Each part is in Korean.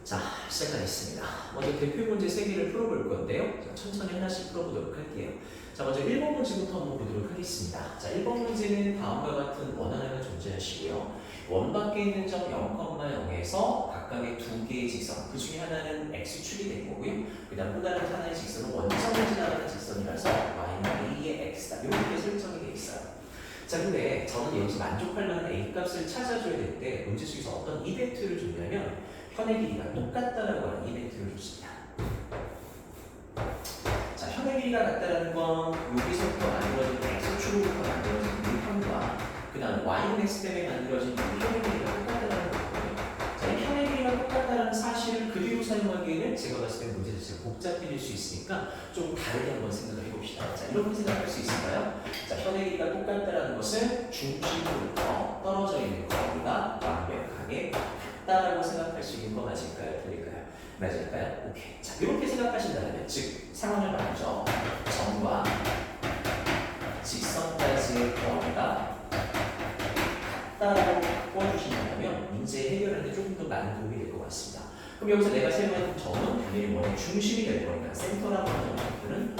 자, 시작하겠습니다. 먼저 대표 문제 3개를 풀어볼 건데요. 천천히 하나씩 풀어보도록 할게요. 자, 먼저 1번 문제부터 한번 보도록 하겠습니다. 자, 1번 문제는 다음과 같은 원 하나를 존재하시고요. 원 밖에 있는 점 0,0에서 각각의 2개의 직선, 그 중에 하나는 x축이 된 거고요. 그 다음 또 다른 하나의 직선은 원점을 지나가는 직선이라서 y는 a의 x다. 이렇게 설정이 되어 있어요. 자, 근데 저는 여기서 만족할 만한 a 값을 찾아줘야 될 때 문제 속에서 어떤 이벤트를 줬냐면 현의 길이가 똑같다라고 하는 이벤트를 줬습니다. 자, 현의 길이가 같다라는 건 여기서부터 만들어진 x축으로부터 만들어진 이 현과 그 다음 y는 x 때문에 만들어진 이 현의 길이가 똑같다라는 거거든요. 자, 이 현의 길이가 똑같다라는 사실을 그대로 사용하기에는 제가 봤을 때 문제 자체가 복잡해질 수 있으니까 좀 다르게 한번 생각을 해봅시다. 자, 이렇게 생각할 수 있을까요? 자, 현의 길이가 똑같다라는 것은 중심으로부터 떨어져 있는 거리가 완벽하게 같다라고 생각할 수 있는 거 맞을까요? 틀릴까요? 맞을까요? 오케이. 자, 이렇게 생각하신다면, 즉 상황을 말하죠. 점과 직선까지의 거리가 같다라고 바꿔주신다면 문제 해결하는데 조금 더 많은 도움이 될 것 같습니다. 그럼 여기서 내가 사용하는 점은 당연히 원의 중심이 될 거니까 센터라고 하는 점들은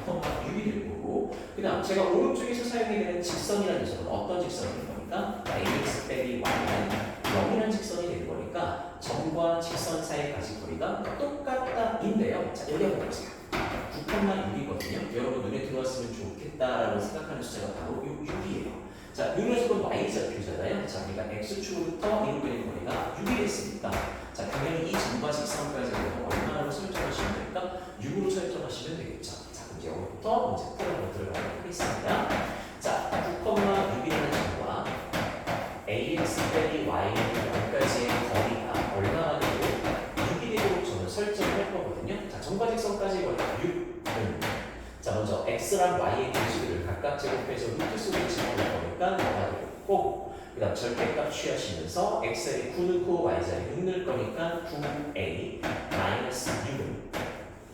9,6이 될 거고, 그 다음 제가 오른쪽에서 사용해야 되는 직선이라는 점은 어떤 직선이 되는 겁니까? ax 빼기 y는 0이라는 직선이 되는 거니까 점과 직선 사이의 가지거리가 똑같다인데요. 자, 여기 한번 보세요. 9,6이거든요. 여러분 눈에 들어왔으면 좋겠다라고 생각하는 숫자가 바로 6이에요. 자, 이 녀석은 y좌표잖아요. 자, 그러니까 x축으로부터 이루어진 거리가 6이 됐으니까, 자, 당연히 이 점과 직선까지 얼마로 설정하시면 될까? 6으로 설정하시면 되겠죠. 자, 그럼 이제 여기부터 문제 풀어보도록 들어가도록 하겠습니다. 자, 9,6이라는 점과 ax 빼기 y는 0까지의 거리가 얼마나 되고 6이 되도록 저는 설정할 거거든요. 자, 점과 직선까지의 거리가 6은 자, 먼저 x랑 y의 공식을 각각 제곱해서 루트 속에 집어넣을 거니까 뭐가 되고 꼬고, 그 다음 절대값 취하시면서 x자리 9 넣고 y자리 6 넣을 거니까 9a 마이너스 6은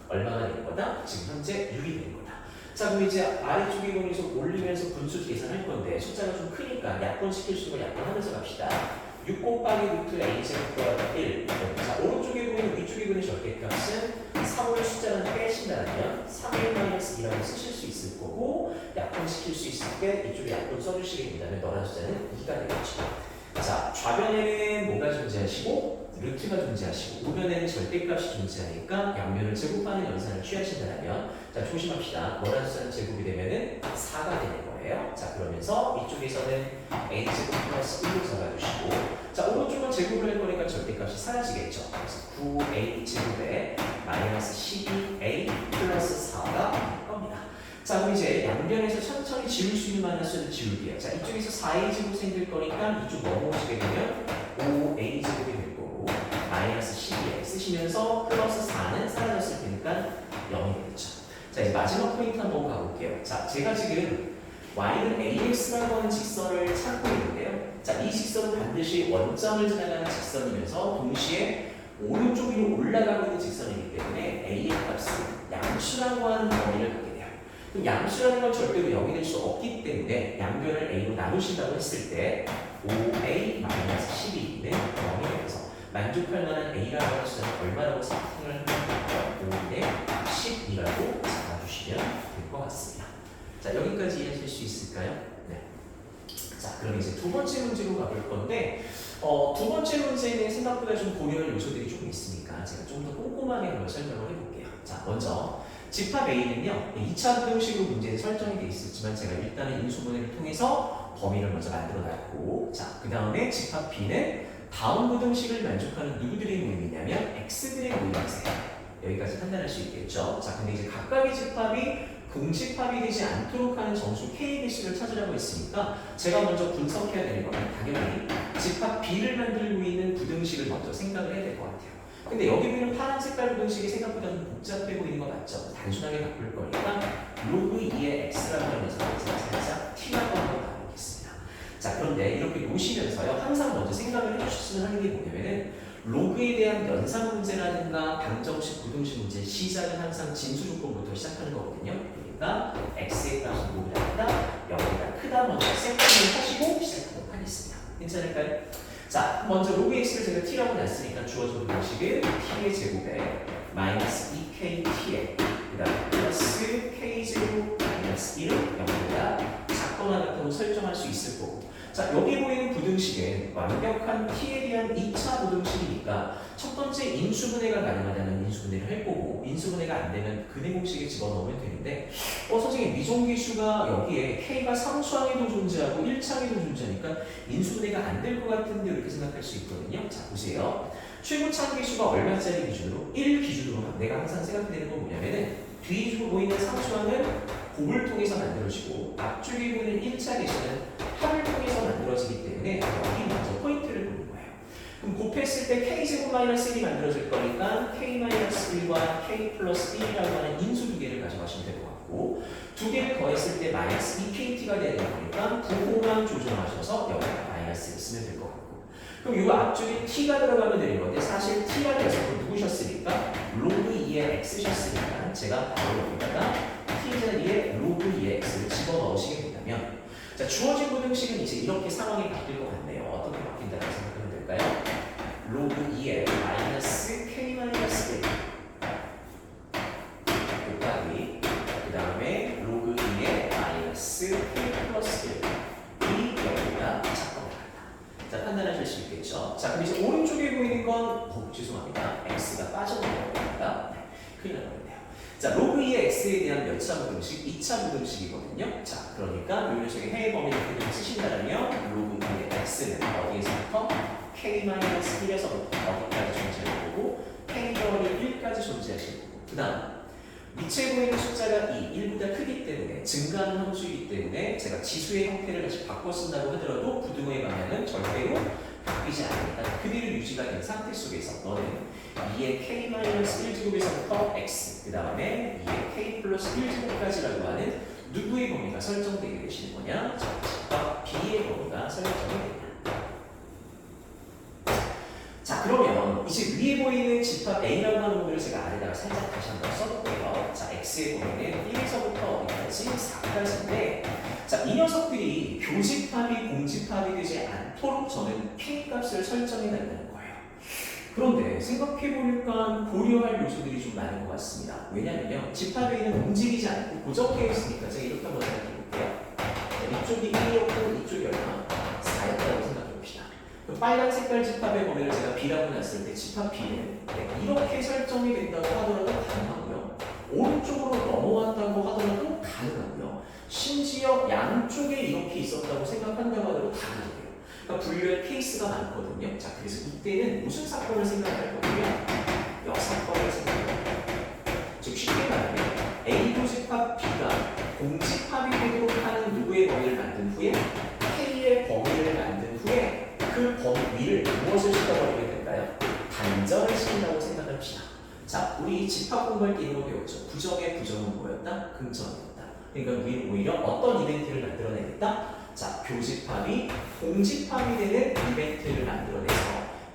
얼마가 되는 거다? 지금 현재 6이 되는 거다. 자, 그럼 이제 아래쪽에 보면서 올리면서 분수 계산할 건데 숫자가 좀 크니까 약분시킬 수 있는 걸 약분하면서 갑시다. 6 곱하기 루트 a 제곱 더하기 1. 자, 오른쪽에 보면 위쪽에 보는 절대값은 3을 숫자를 빼신다면 3의 마이너스 2라고 쓰실 수 있을 거고, 약분시킬 수 있을 때 이쪽에 약분 써주시게 된다면 너란 숫자는 2가 되겠죠. 자, 좌변에는 뭐가 존재하시고 루트가 존재하시고 우변에는 절대값이 존재하니까 양면을 제곱하는 연산을 취하신다면, 자, 조심합시다. 너란 숫자는 제곱이 되면은 4가 되는 거예요. 자, 그러면서 이쪽에서는 a 제곱 플러스 1로 잡아주시고, 자, 오른쪽은 제곱을 할 거니까 절대값이 사라지겠죠. 그래서 9a 제곱에 마이너스 12a 플러스 4가 될 겁니다. 자, 그럼 이제 양변에서 천천히 지울 수 있는 만한 수를 지울게요. 자, 이쪽에서 4a 제곱 생길 거니까 이쪽 넘어오시게 되면 5a 제곱이 될 거고, 마이너스 12a 쓰시면서 플러스 4는 사라졌을 테니까 0이 되겠죠. 자, 이제 마지막 포인트 한번 가볼게요. 자, 제가 지금 y는 ax라고 하는 직선을 찾고 있는데요. 자, 이 직선은 반드시 원점을 지나가는 직선이면서 동시에 오른쪽 위로 올라가고 있는 직선이기 때문에 a의 값은 양수라고 하는 범위를 갖게 돼요. 그럼 양수라는 건 절대로 0이 될 수 없기 때문에 양변을 a로 나누신다고 했을 때 5a 마이너스 12는 0이 되면서 만족할 만한 a라고 하는 숫자는 얼마라고 선택을 하면 5의 10이라고 잡아주시면 될 것 같습니다. 자, 여기까지 이해하실 수 있을까요? 네. 자, 그럼 이제 두 번째 문제로 가볼 건데, 두 번째 문제는 생각보다 좀 고려할 요소들이 조금 있으니까 제가 좀 더 꼼꼼하게 한번 설명을 해볼게요. 자, 먼저 집합 A는요, 2차 부등식으로 문제에 설정이 되어 있었지만 제가 일단은 인수분해를 통해서 범위를 먼저 만들어 놨고, 자, 그 다음에 집합 B는 다음 부등식을 만족하는 누구들의 모임이냐면 x들의 모임이세요. 여기까지 판단할 수 있겠죠. 자, 근데 이제 각각의 집합이 공집합이 되지 않도록 하는 정수 KBC를 찾으라고 했으니까 제가 먼저 분석해야 되는 건 당연히 집합 B를 만들고 있는 부등식을 먼저 생각을 해야 될 것 같아요. 근데 여기 보이는 파란 색깔 부등식이 생각보다 좀 복잡해 보이는 거 맞죠? 단순하게 바꿀 거니까 로그 2의 x라고 하는 녀석을 제가 살짝 t라고 한번 가보겠습니다. 자, 그런데 이렇게 놓으시면서요, 항상 먼저 생각을 해주셨으면 하는 게 뭐냐면은 로그에 대한 연산 문제라든가 방정식, 부등식 문제 시작은 항상 진수 조건부터 시작하는 거거든요. 그러니까 x의 값이 뭐보다 크다, 0보다 크다 먼저 세팅을 하시고 시작하도록 하겠습니다. 괜찮을까요? 자, 먼저 로그 x를 제가 t라고 놨으니까 주어진 공식은 t의 제곱에 마이너스 2kt에 그 다음에 플러스 k제곱 마이너스 1을 0보다 작거나 같다고 설정할 수 있을 거고 자, 여기 보이는 부등식은 완벽한 t에 대한 2차 부등식이니까 첫 번째 인수분해가 가능하다면 인수분해를 할 거고 인수분해가 안 되면 근해 공식에 집어넣으면 되는데 선생님 미정기수가 여기에 k가 상수항에도 존재하고 1차항에도 존재하니까 인수분해가 안 될 것 같은데 이렇게 생각할 수 있거든요. 자, 보세요. 최고차항계수가 얼마짜리 기준으로? 1 기준으로 내가 항상 생각되는 건 뭐냐면은 뒤에 보이는 상수항은 곱을 통해서 만들어지고 앞쪽에 보이는 1차 계수는 합을 통해서 만들어지기 때문에 여기 먼저 포인트를 보는 거예요. 그럼 곱했을 때 k제곱 마이너스 1이 만들어질 거니까 k 마이너스 1과 k 플러스 1이라고 하는 인수 두 개를 가져가시면 될 것 같고 두 개를 더했을 때 마이너스 2kt가 되는 거니까 부호만 조정하셔서 여기다 마이너스를 쓰면 될 것 같고 그럼 이 앞쪽에 t가 들어가면 되는 건데 사실 t라는 녀석은 누구셨으니까 로그 2의 x셨으니까 제가 바로 여기다가 t 자리에 로그 2의 x를 집어넣으시게 된다면 자, 주어진 부등식은 이제 이렇게 상황이 바뀔 것 같네요. 어떻게 바뀐다고 생각하면 될까요? 로그 2의 마이너스 k 마이너스 1 곱하기 그 다음에 로그 2의 마이너스 k 플러스 1이 여기가 작거나 같다. 자, 판단하실 수 있겠죠? 자, 그럼 이제 오른쪽에 보이는 건 죄송합니다. x가 빠져나가는 겁니다. 네, 큰일 날 뻔했네요. 자, 로그 2의 x에 대한 몇 차 부등식? 2차 부등식이거든요. 자, 그러니까 이 녀석의 해의 범위를 그대로 쓰신다면 로그 2의 x는 어디에서부터? k-1에서부터 어디까지 존재할 거고 k 더하기 1까지 존재하실 거고 그 다음 밑에 보이는 숫자가 1보다 크기 때문에 증가하는 함수이기 때문에 제가 지수의 형태를 다시 바꿔 쓴다고 하더라도 부등호의 방향은 절대로 바뀌지 않는다. 그대로 유지가 된 상태 속에서 너는 2의 k-1제곱에서부터 x 그 다음에 2의 k 플러스 1제곱까지라고 하는 누구의 범위가 설정되게 되시는 거냐? 집합 b의 범위가 설정이 됩니다. 자, 그러면 이제 위에 보이는 집합 a라고 하는 범위를 제가 아래다가 살짝 다시 한번 써볼게요. 자, x의 범위는 1에서부터 어디까지? 4까지인데 자, 이 녀석들이 교집합이 공집합이 되지 않도록 저는 k 값을 설정해 달라는 거예요. 그런데 생각해보니까 고려할 요소들이 좀 많은 것 같습니다. 왜냐면요, 집합 a는 움직이지 않고 고정되어 있으니까 제가 이렇게 한번 생각해볼게요. 이쪽이 1이었고 이쪽이 얼마? 4였다고 생각해봅시다. 그 빨간 색깔 집합의 범위를 제가 b라고 놨을 때 집합 b는 이렇게 설정이 된다고 하더라도 가능하고요. 오른쪽으로 넘어왔다고 하더라도 가능하고요. 심지어 양쪽에 이렇게 있었다고 생각한다고 하더라도 가능해요. 그러니까 분류할 케이스가 많거든요. 자, 그래서 이때는 무슨 사건을 생각할 거고요? 역사건을 생각할 거예요. 즉 쉽게 말하면 A 교집합 B가 공집합이 되도록 하는 누구의 범위를 만든 후에 K의 범위를 만든 후에 그 범위 위를 무엇을 시켜버리게 될까요? 단전을 시킨다고 생각합시다. 자, 우리 집합 공부할 때 이런 거 배웠죠. 부정의 부정은 뭐였다? 긍정이었다. 그러니까 우리는 오히려 어떤 이벤트를 만들어내겠다? 자, 교집합이 공집합이 되는 이벤트를 만들어내서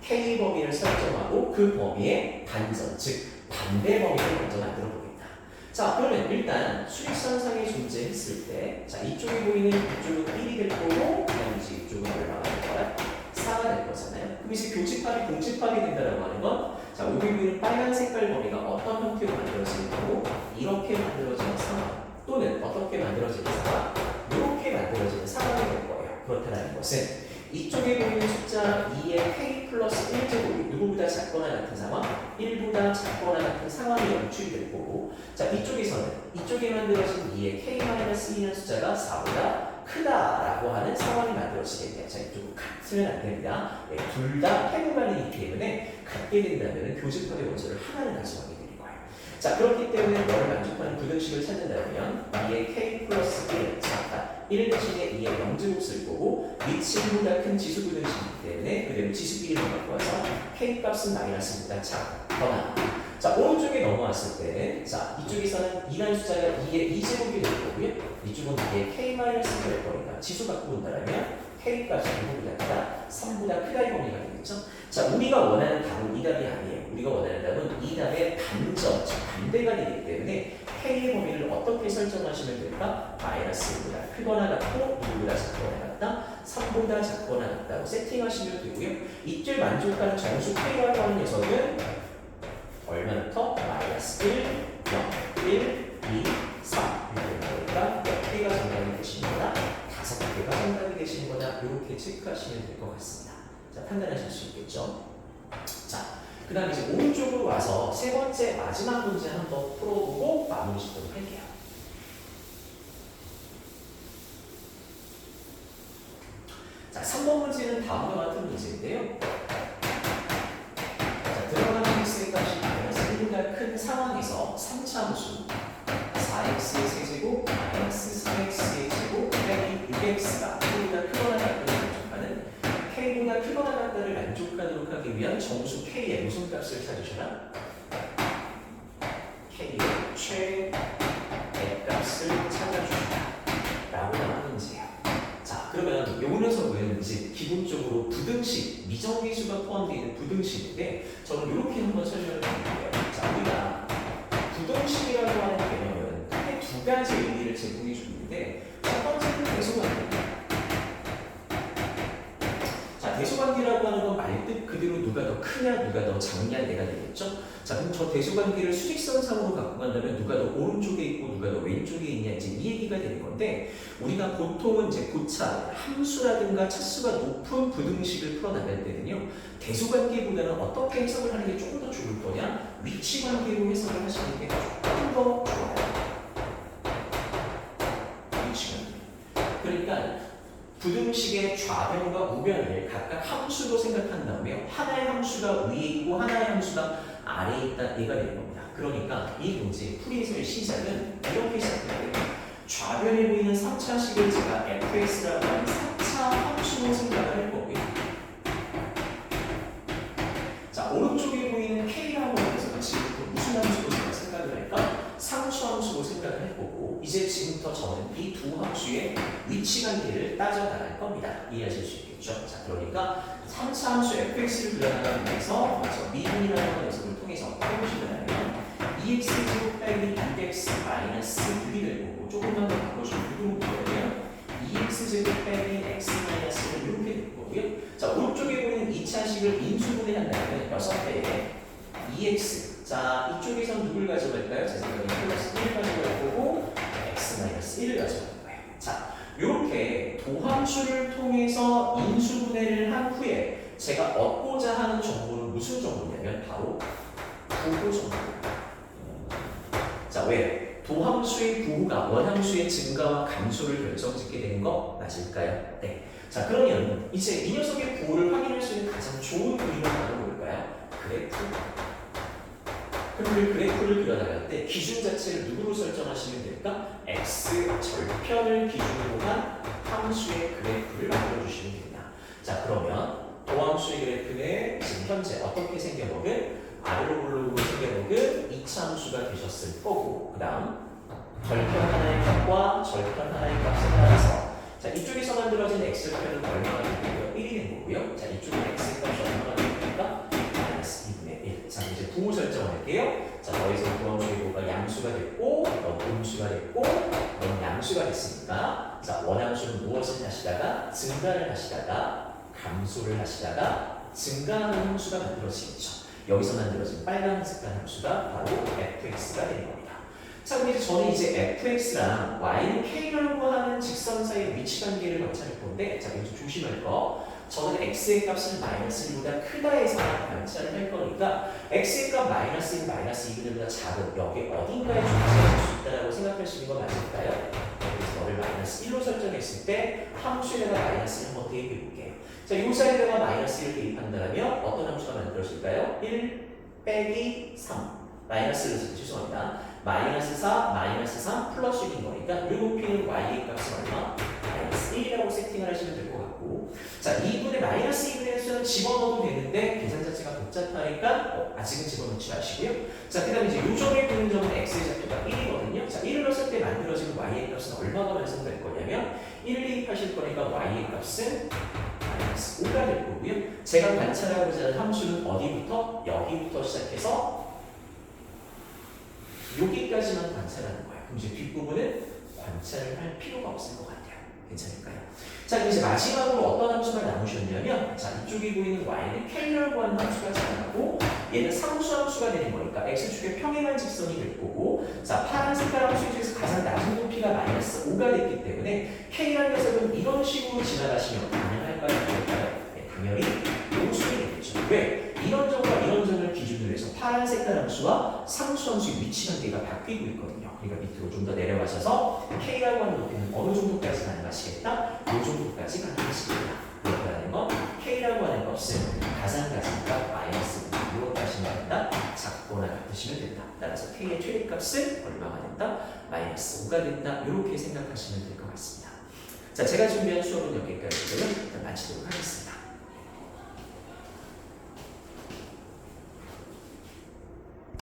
K 범위를 설정하고 그 범위의 단전, 즉 반대 범위를 먼저 만들어 보겠다. 자, 그러면 일단 수익선상에 존재했을 때, 자, 이쪽에 보이는 이쪽은 1이 될 거고, 그다음 이제 이쪽은 얼마가 될 거야? 4가 될 거잖아요. 그럼 이제 교집합이 공집합이 된다라고 하는 건, 자, 여기 보이는 빨간 색깔 범위가 어떤 형태로 만들어지는 거고, 이렇게 만들어지는 상황, 또는 어떻게 만들어지는 상황, 이렇게 만들어지는 상황이 될 거예요. 그렇다는 것은 이쪽에 보이는 숫자 2의 k 플러스 1제곱이 누구보다 작거나 같은 상황, 1보다 작거나 같은 상황이 연출이 될 거고, 자, 이쪽에서는 이쪽에 만들어진 2의 k-1이라는 숫자가 4보다 크다라고 하는 상황이 만들어지게 돼요. 자, 이쪽은 같으면 안 됩니다. 네, 둘 다 해부관이기 때문에 같게 된다면 교집합의 원소를 하나를 가져가게 되는 거예요. 자, 그렇기 때문에 너를 만족하는 부등식을 찾는다면 2의 k 플러스 1 작다. 1 대신에 2의 0제곱 쓸 거고 위치보다 큰 지수 부등식이기 때문에 그대로 지수 비례를 갖고 와서 k 값은 마이너스보다 작거나 자, 오른쪽에 넘어왔을 때 자, 이쪽에서는 2라는 숫자가 2의 2제곱이 될 거고요. 이쪽은 2의 k-가 될 거니까 지수 갖고 본다면 k 값이 2보다 크다, 3보다 크다 이 범위가 되겠죠. 자, 우리가 원하는 답은 이 답이 아니에요. 우리가 원하는 답은 이 답의 반전, 즉 반대가 되기 때문에 K의 범위를 어떻게 설정하시면 될까? 마이너스 1보다 크거나 같고 2보다 작거나 같다, 3보다 작거나 같다고 세팅하시면 되고요. 이때 만족하는 정수 K라고 하는 녀석은 얼마부터? 마이너스 1, 0, 1, 2, 3 이렇게 나오니까 몇 개가 정답이 되시는 거다? 5개가 정답이 되시는 거다? 이렇게 체크하시면 될 것 같습니다. 자, 판단하실 수 있겠죠? 자, 그 다음에 이제 오른쪽으로 와서 세 번째 마지막 문제 한번 풀어보고 마무리 짓도록 할게요. 자, 3번 문제는 다음과 같은 문제인데요. 자, 들어가는 x의 값이 마이너스 1보다 큰 상황에서 3차 함수 4x의 세제곱 마이너스 3x의 제곱 빼기 6x가 1보다 크거나 같다를 만족하는 k보다 크거나 같다를 만족하도록 하기 위한 정수 k의 무슨 값을 찾으셔라? k의 최대값을 찾아주시라 라고 나온 문제예요. 자, 그러면 요 녀석은 이제 기본적으로 부등식, 미정계수가 포함되어 있는 부등식인데 저는 이렇게 한번 설명을 드릴게요. 자, 우리가 부등식이라고 하는 개념은 크게 두 가지 의미를 제공해 주는데 첫 번째는 대소관계입니다. 자, 대소관계라고 하는 건 말 뜻 그대로 누가 더 크냐 누가 더 작냐 내가 되겠죠. 자, 그럼 저 대소관계를 수직선상으로 갖고 간다면 누가 더 오른쪽에 있고 누가 더 왼쪽에 있냐 이제 이 얘기가 되는 건데 우리가 보통은 이제 고차, 함수라든가 차수가 높은 부등식을 풀어나갈 때는요 대소관계보다는 어떻게 해석을 하는 게 조금 더 좋을 거냐? 위치관계로 해석을 하시는 게 조금 더 좋아요. 위치관계. 그러니까 부등식의 좌변과 우변을 각각 함수로 생각한다면 하나의 함수가 위에 있고 하나의 함수가 아래에 있다 얘가 되는 겁니다. 그러니까 이 문제 풀이에서의 시작은 이렇게 시작해야 돼요. 좌변에 보이는 3차식을 제가 fx라고 하는 3차 함수로 생각을 할 거고요. 자, 오른쪽에 보이는 k라고 하는 녀석은 지금부터 무슨 함수로 제가 생각을 할까? 상수 함수로 생각을 할 거고 이제 지금부터 저는 이 두 함수의 위치관계를 따져나갈 겁니다. 이해하실 수 있겠죠? 자, 그러니까 3차 함수 fx를 그려나가기 위해서 먼저 미분이라는 하는 녀석을 통해서 해보시면 2x제곱 빼기 6x 마이너스 6이 될 거고 조금만 더 바꿔주면 6으로 보면 2x제곱 빼기 x 마이너스는 이렇게 될 거고요. 자, 오른쪽에 보이는 2차식을 인수분해 한다면 6배에 2x 자, 이쪽에선 누굴 가져갈까요? 제 생각에는 플러스 1을 가져갈 거고 x 마이너스 1을 가져갈 거예요. 자, 이렇게 도함수를 통해서 인수분해를 한 후에 제가 얻고자 하는 정보는 무슨 정보냐면 바로 부호 정보예요. 자, 왜? 도함수의 부호가 원함수의 증가와 감소를 결정짓게 되는 거 맞을까요? 네. 자, 그러면 이제 이 녀석의 부호를 확인할 수 있는 가장 좋은 그림은 바로 뭘까요? 그래프. 그럼 그 그래프를 그려나갈 때 기준 자체를 누구로 설정하시면 될까? x 절편을 기준으로 한 함수의 그래프를 만들어주시면 됩니다. 자, 그러면 도함수의 그래프는 지금 현재 어떻게 생겨먹은? 아래로 블록으로 생겨먹은 2차 함수가 되셨을 거고 그 다음 절편 하나의 값과 절편 하나의 값에 따라서 자, 이쪽에서 만들어진 x절편은 얼마가 되고요? 1이 된 거고요. 자, 이쪽에 x값이 얼마가 됩니까? 마이너스 2분의 1. 자, 이제 부호 설정할게요. 자, 더해서 도함수의 부호가 양수가 됐고 넌 음수가 됐고 넌 양수가 됐으니까 자, 원함수는 무엇을 하시다가 증가를 하시다가 감소를 하시다가 증가하는 함수가 만들어지겠죠. 여기서 만들어진 빨간 색깔 함수가 바로 fx가 되는 겁니다. 자, 그럼 이제 저는 이제 fx랑 y는 k라고 하는 직선 사이의 위치관계를 관찰할 건데 자, 여기서 조심할 거 저는 x의 값을 마이너스 1보다 크다에서만 관찰을 할 거니까 x의 값 마이너스 1, 마이너스 2보다 작은 여기 어딘가에 존재할 수 있다고 생각할 수 있는 건 맞을까요? 그래서 너를 마이너스 1로 설정했을 때 함수에다가 마이너스 1 한번 대입해 볼게요. 자, 이 사이에다가 마이너스 1을 대입한다면 어떤 함수가 만들어질까요? 1 빼기 3 마이너스를 죄송합니다. 마이너스 4, 마이너스 3 플러스 1인 거니까 이 높이는 y의 값은 얼마? 마이너스 1이라고 세팅을 하시면 될 것 같고 자, 2분의 마이너스 2분의 수는 집어넣어도 되는데 계산 자체가 복잡하니까 아직은 집어넣지 마시고요. 자, 그 다음에 이제 요점에 보는 점은 x의 좌표가 1이거든요. 자, 1을 넣었을 때 만들어지는 y의 값은 얼마가 완성될 거냐면 1 대입하실 거니까 y의 값은 마이너스 5가 될 거고요. 제가 관찰하고자 하는 함수는 어디부터? 여기부터 시작해서 여기까지만 관찰하는 거예요. 그럼 이제 뒷부분은 관찰을 할 필요가 없을 것 같아요. 괜찮을까요? 자, 그럼 이제 마지막으로 어떤 함수가 나오셨냐면, 자, 이쪽에 보이는 y는 켈러라고 하는 함수가 나오고, 얘는 상수함수가 되는 거니까 x축의 평행한 직선이 될 거고, 자, 파란 색깔 함수 중에서 가장 낮은 높이가 마이너스 5가 됐기 때문에 k라는 녀석은 이런 식으로 지나가시면 가능할까요? 네, 당연히 용수이 되겠죠. 왜? 이런 점과 이런 점을 기준으로 해서 파란 색깔 함수와 상수함수의 위치 관계가 바뀌고 있거든요. 그러니까 밑으로 좀 더 내려가셔서 k라고 하는 높이는 어느 정도까지 가능하시겠다? 이 정도까지 가능하시겠다. 그렇다는 건 k라고 하는 값은 가상가지니까 마이너스 5 이것까지만 된다. 작거나 같으시면 된다. 따라서 k의 최대값은 얼마가 된다? 마이너스 5가 된다. 이렇게 생각하시면 될 것 같습니다. 자, 제가 준비한 수업은 여기까지고요. 일단 마치도록 하겠습니다.